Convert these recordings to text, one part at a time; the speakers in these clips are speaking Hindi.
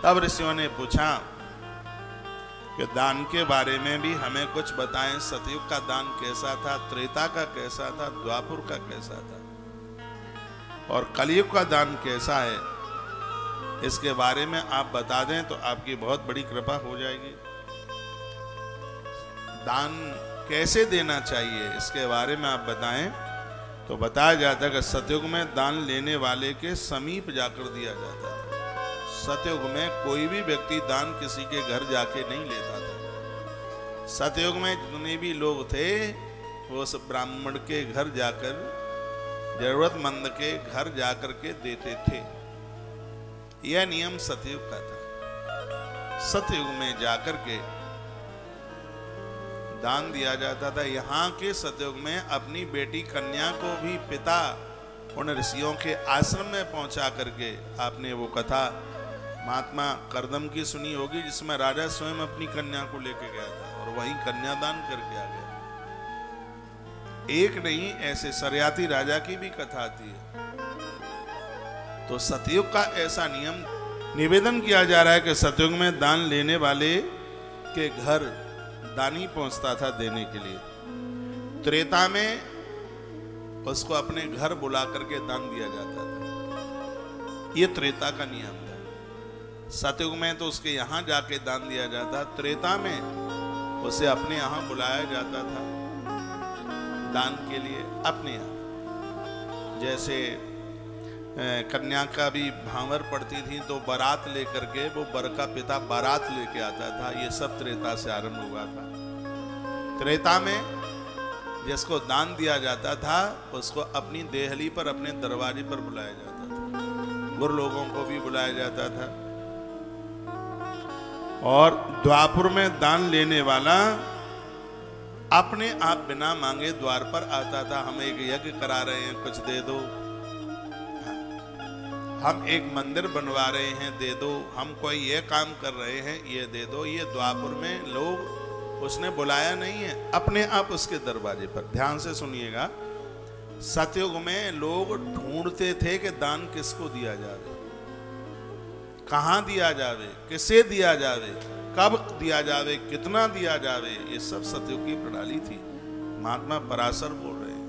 तब ऋषियों ने पूछा कि दान के बारे में भी हमें कुछ बताएं। सतयुग का दान कैसा था, त्रेता का कैसा था, द्वापर का कैसा था और कलयुग का दान कैसा है, इसके बारे में आप बता दें तो आपकी बहुत बड़ी कृपा हो जाएगी। दान कैसे देना चाहिए इसके बारे में आप बताएं तो बताया जाता है कि सतयुग में दान लेने वाले के समीप जाकर दिया जाता था। सतयुग में कोई भी व्यक्ति दान किसी के घर जाके नहीं लेता था। सतयुग में जितने भी लोग थे वो सब ब्राह्मण के घर जाकर, जरूरतमंद के घर जाकर के देते थे। यह नियम सतयुग का था। सतयुग में जाकर के दान दिया जाता था। यहाँ के सतयुग में अपनी बेटी कन्या को भी पिता उन ऋषियों के आश्रम में पहुंचा करके, आपने वो कथा महात्मा करदम की सुनी होगी जिसमें राजा स्वयं अपनी कन्या को लेके गया था और वहीं कन्यादान करके आ गया। एक नहीं, ऐसे सरयाती राजा की भी कथा आती है। तो सतयुग का ऐसा नियम निवेदन किया जा रहा है कि सतयुग में दान लेने वाले के घर दानी पहुंचता था देने के लिए। त्रेता में उसको अपने घर बुला करके दान दिया जाता था। यह त्रेता का नियम था। सतयुग में तो उसके यहां जाके दान दिया जाता, त्रेता में उसे अपने यहां बुलाया जाता था दान के लिए अपने यहां। जैसे कन्या का भी भांवर पड़ती थी तो बारात लेकर के वो बर का पिता बारात लेके आता था। ये सब त्रेता से आरंभ हुआ था। त्रेता में जिसको दान दिया जाता था उसको अपनी देहली पर, अपने दरवाजे पर बुलाया जाता था। गुर लोगों को भी बुलाया जाता था। और द्वापर में दान लेने वाला अपने आप बिना मांगे द्वार पर आता था। हम एक यज्ञ करा रहे हैं, कुछ दे दो। हम एक मंदिर बनवा रहे हैं, दे दो। हम कोई ये काम कर रहे हैं, ये दे दो। ये द्वापर में लोग, उसने बुलाया नहीं है, अपने आप उसके दरवाजे पर। ध्यान से सुनिएगा, सतयुग में लोग ढूंढते थे कि दान किसको दिया जावे, कहां दिया जावे, किसे दिया जावे, कब दिया जावे, कितना दिया जावे। ये सब सतयुग की प्रणाली थी। महात्मा पराशर बोल रहे हैं,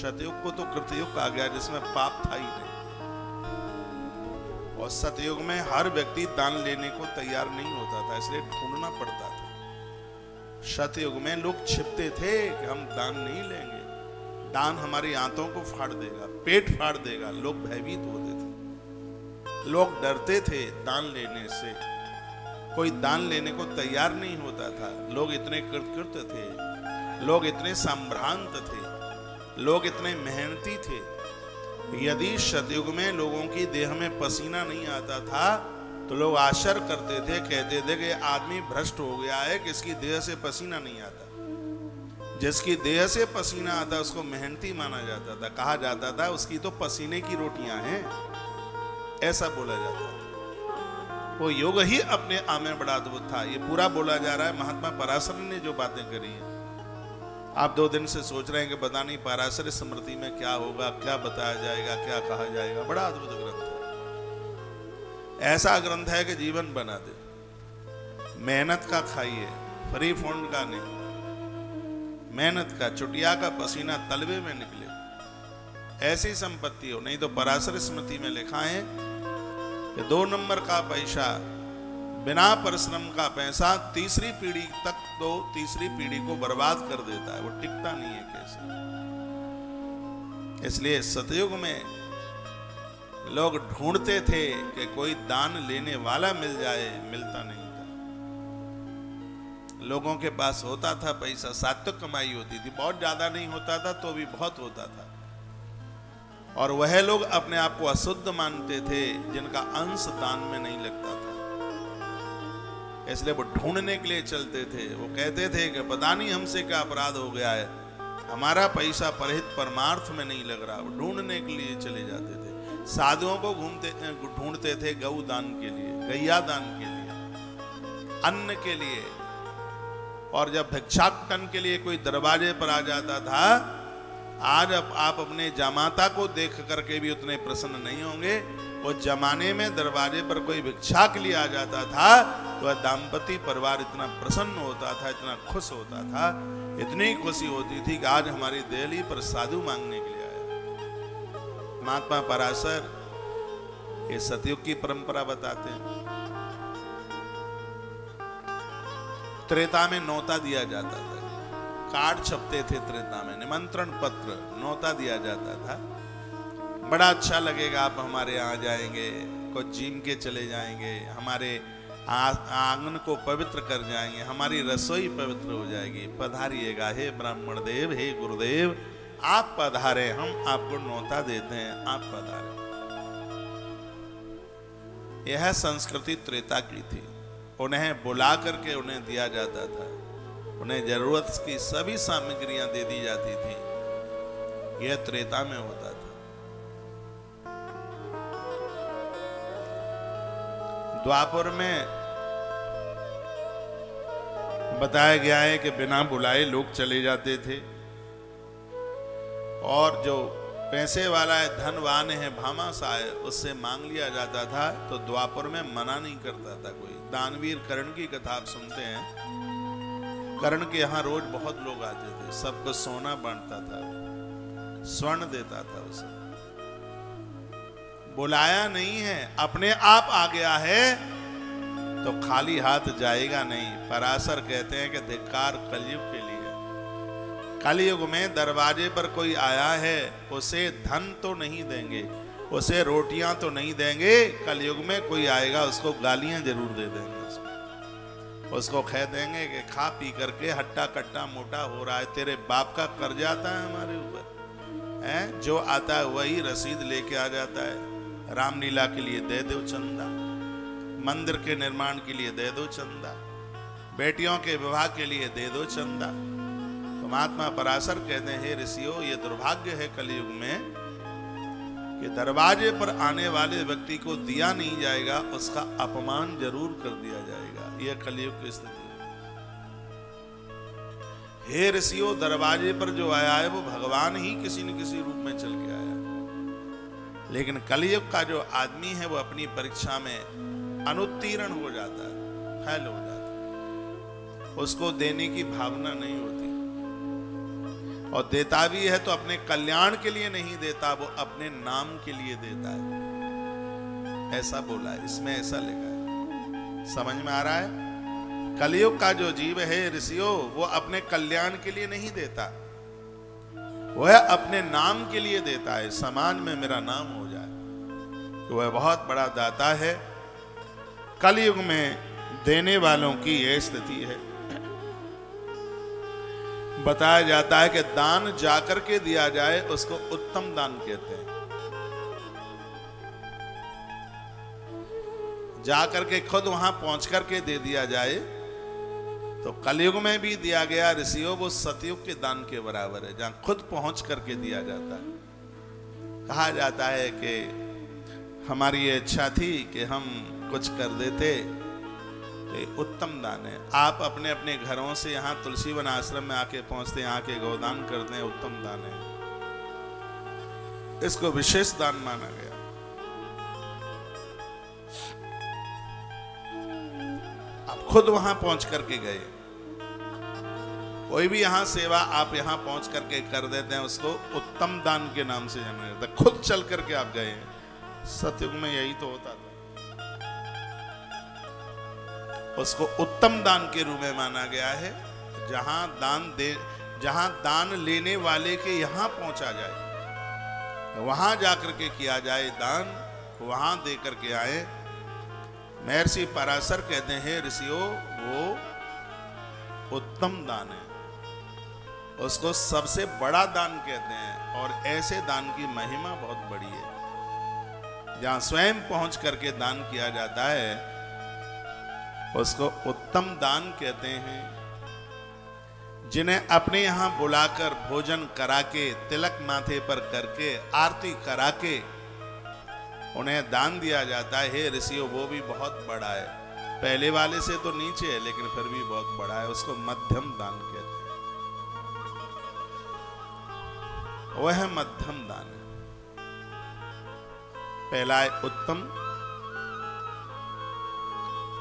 सतयुग को तो कृतयुग कहा गया जिसमें पाप था ही नहीं। और सतयुग में हर व्यक्ति दान लेने को तैयार नहीं होता था, इसलिए ढूंढना पड़ता था। सतयुग में लोग छिपते थे कि हम दान नहीं लेंगे, दान हमारी आंतों को फाड़ देगा, पेट फाड़ देगा। लोग भयभीत होते थे, लोग डरते थे दान लेने से। कोई दान लेने को तैयार नहीं होता था। लोग इतने कृतकृत्य थे, लोग इतने संभ्रांत थे, लोग इतने मेहनती थे। यदि सतयुग में लोगों की देह में पसीना नहीं आता था तो लोग आश्चर्य करते थे, कहते थे कि आदमी भ्रष्ट हो गया है कि इसकी देह से पसीना नहीं आता। जिसकी देह से पसीना आता उसको मेहनती माना जाता था। कहा जाता था उसकी तो पसीने की रोटियां हैं, ऐसा बोला जाता था। वो योग ही अपने आप में बड़ा अद्भुत था। ये पूरा बोला जा रहा है महात्मा पराशर ने जो बातें करी हैं। आप 2 दिन से सोच रहे हैं कि पता नहीं पराशर स्मृति में क्या होगा, क्या बताया जाएगा, क्या कहा जाएगा। बड़ा अद्भुत ग्रंथ है। ऐसा ग्रंथ है कि जीवन बना दे। मेहनत का खाइए, फ्री फंड का नहीं, मेहनत का, चुटिया का पसीना तलवे में निकले, ऐसी संपत्ति हो। नहीं तो पराशर स्मृति में लिखा है कि 2 नंबर का पैसा, बिना परिश्रम का पैसा तीसरी पीढ़ी तक, तो तीसरी पीढ़ी को बर्बाद कर देता है, वो टिकता नहीं है कैसे। इसलिए सतयुग में लोग ढूंढते थे कि कोई दान लेने वाला मिल जाए, मिलता नहीं था। लोगों के पास होता था पैसा, सात्विक कमाई होती थी, बहुत ज्यादा नहीं होता था तो भी बहुत होता था। और वह लोग अपने आप को अशुद्ध मानते थे जिनका अंश दान में नहीं लगता था। इसलिए वो ढूंढने के लिए चलते थे। वो कहते थे कि पता नहीं हमसे क्या अपराध हो गया है, हमारा पैसा परहित परमार्थ में नहीं लग रहा। वो ढूंढने के लिए चले जाते थे। साधुओं को ढूंढते थे गौ दान के लिए, गैया दान के लिए, अन्न के लिए। और जब भिक्षाटन के लिए कोई दरवाजे पर आ जाता था, आज अब आप अपने जामाता को देख करके भी उतने प्रसन्न नहीं होंगे वो जमाने में दरवाजे पर कोई भिक्षा के लिए आ जाता था तो वह दाम्पत्य परिवार इतना प्रसन्न होता था, इतना खुश होता था, इतनी खुशी होती थी कि आज हमारी देहली पर साधु मांगने के लिए आया। महात्मा पराशर ये सतयुग की परंपरा बताते हैं। त्रेता में नौता दिया जाता था, कार्ड छपते थे त्रेता में, निमंत्रण पत्र नौता दिया जाता था। बड़ा अच्छा लगेगा, आप हमारे यहाँ जाएंगे, कुछ जीम के चले जाएंगे, हमारे आंगन को पवित्र कर जाएंगे, हमारी रसोई पवित्र हो जाएगी, पधारिएगा हे ब्राह्मण देव, हे गुरुदेव आप पधारे, हम आपको नौता देते हैं, आप पधारे। यह संस्कृति त्रेता की थी। उन्हें बुला करके उन्हें दिया जाता था, उन्हें जरूरत की सभी सामग्रियां दे दी जाती थी। यह त्रेता में होता था। द्वापर में बताया गया है कि बिना बुलाए लोग चले जाते थे, और जो पैसे वाला है, धनवान है, भामाशाह है, उससे मांग लिया जाता था तो द्वापर में मना नहीं करता था कोई। दानवीर कर्ण की कथा आप सुनते हैं। कर्ण के यहाँ रोज बहुत लोग आते थे, सबको सोना बांटता था, स्वर्ण देता था उसे। बुलाया नहीं है, अपने आप आ गया है तो खाली हाथ जाएगा नहीं। पराशर कहते हैं कि धिक्कार कलयुग के लिए। कलयुग में दरवाजे पर कोई आया है, उसे धन तो नहीं देंगे, उसे रोटियां तो नहीं देंगे। कलयुग में कोई आएगा, उसको गालियां जरूर दे देंगे। उसको कह देंगे कि खा पी करके हट्टा कट्टा मोटा हो रहा है, तेरे बाप का कर्ज आता है हमारे ऊपर है, जो आता है वही रसीद लेके आ जाता है। रामलीला के लिए दे दो चंदा, मंदिर के निर्माण के लिए दे दो चंदा, बेटियों के विवाह के लिए दे दो चंदा। तो महात्मा पराशर कहते हैं, हे ऋषियों, ये दुर्भाग्य है कलयुग में कि दरवाजे पर आने वाले व्यक्ति को दिया नहीं जाएगा, उसका अपमान जरूर कर दिया जाएगा। यह कलयुग की स्थिति है। हे ऋषियों, दरवाजे पर जो आया है वो भगवान ही किसी न किसी रूप में चल के आया, लेकिन कलयुग का जो आदमी है वो अपनी परीक्षा में अनुत्तीर्ण हो जाता है, फेल हो जाता है, उसको देने की भावना नहीं होती, और देता भी है तो अपने कल्याण के लिए नहीं देता, वो अपने नाम के लिए देता है। ऐसा बोला है, इसमें ऐसा लिखा है, समझ में आ रहा है? कलयुग का जो जीव है ऋषियों, वो अपने कल्याण के लिए नहीं देता, वह अपने नाम के लिए देता है, समाज में मेरा नाम हो जाए, तो वह बहुत बड़ा दाता है। कलयुग में देने वालों की यह स्थिति है। बताया जाता है कि दान जाकर के दिया जाए उसको उत्तम दान कहते हैं। जाकर के खुद वहां पहुंच करके दे दिया जाए तो कलयुग में भी दिया गया ऋषियों, वो सतयुग के दान के बराबर है, जहां खुद पहुंच करके दिया जाता है। कहा जाता है कि हमारी ये इच्छा थी कि हम कुछ कर देते, उत्तम दान है। आप अपने अपने घरों से यहाँ तुलसी वन आश्रम में आके पहुंचते हैं, आके गोदान करते हैं, उत्तम दान है, इसको विशेष दान माना गया। आप खुद वहां पहुंच करके गए, कोई भी यहाँ सेवा आप यहाँ पहुंच करके कर देते हैं, उसको उत्तम दान के नाम से जाना जाता है। खुद चल करके आप गए हैं। सतयुग में यही तो होता था, उसको उत्तम दान के रूप में माना गया है। जहां दान लेने वाले के यहां पहुंचा जाए, वहां जाकर के किया जाए दान, वहां दे करके आए। महर्षि पराशर कहते हैं, ऋषियों, वो उत्तम दान है, उसको सबसे बड़ा दान कहते हैं, और ऐसे दान की महिमा बहुत बड़ी है। जहां स्वयं पहुंच करके दान किया जाता है उसको उत्तम दान कहते हैं। जिन्हें अपने यहां बुलाकर भोजन करा के, तिलक माथे पर करके, आरती करा के उन्हें दान दिया जाता है, हे ऋषियों, वो भी बहुत बड़ा है। पहले वाले से तो नीचे है, लेकिन फिर भी बहुत बड़ा है, उसको मध्यम दान कहते हैं। वह मध्यम दान है। पहला है उत्तम,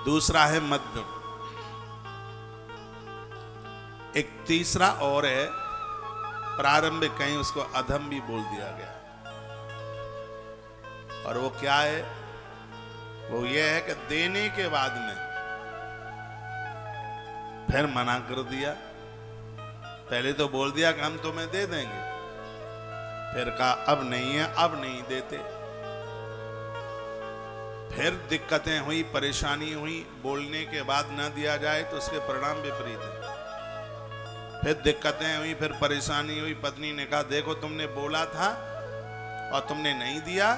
दूसरा है मध्यम, एक तीसरा और है प्रारंभिक, कहीं उसको अधम भी बोल दिया गया। और वो क्या है? वो ये है कि देने के बाद में फिर मना कर दिया। पहले तो बोल दिया कि हम तुम्हें दे देंगे, फिर कहा अब नहीं है, अब नहीं देते। फिर दिक्कतें हुई, परेशानी हुई, बोलने के बाद ना दिया जाए तो उसके परिणाम विपरीत है। फिर दिक्कतें हुई, फिर परेशानी हुई, पत्नी ने कहा देखो तुमने बोला था और तुमने नहीं दिया,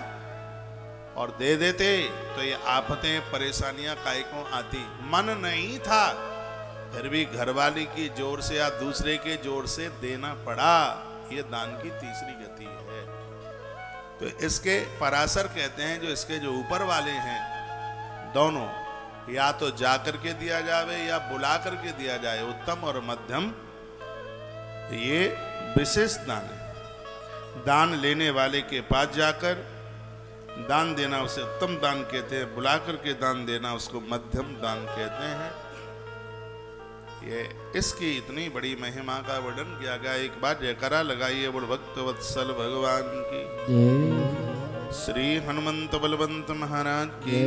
और दे देते तो ये आफतें परेशानियां काहे को आती। मन नहीं था, फिर भी घरवाली की जोर से या दूसरे के जोर से देना पड़ा। ये दान की तीसरी गति है। तो इसके पराशर कहते हैं, जो इसके जो ऊपर वाले हैं दोनों, या तो जा करके दिया जावे या बुला करके दिया जाए, उत्तम और मध्यम, ये विशेष दान है। दान लेने वाले के पास जाकर दान देना उसे उत्तम दान कहते हैं, बुला करके दान देना उसको मध्यम दान कहते हैं। ये इसकी इतनी बड़ी महिमा का वर्णन किया गया। एक बार जयकारा लगाइए बोल भक्त वत्सल भगवान की, श्री हनुमंत बलवंत महाराज की।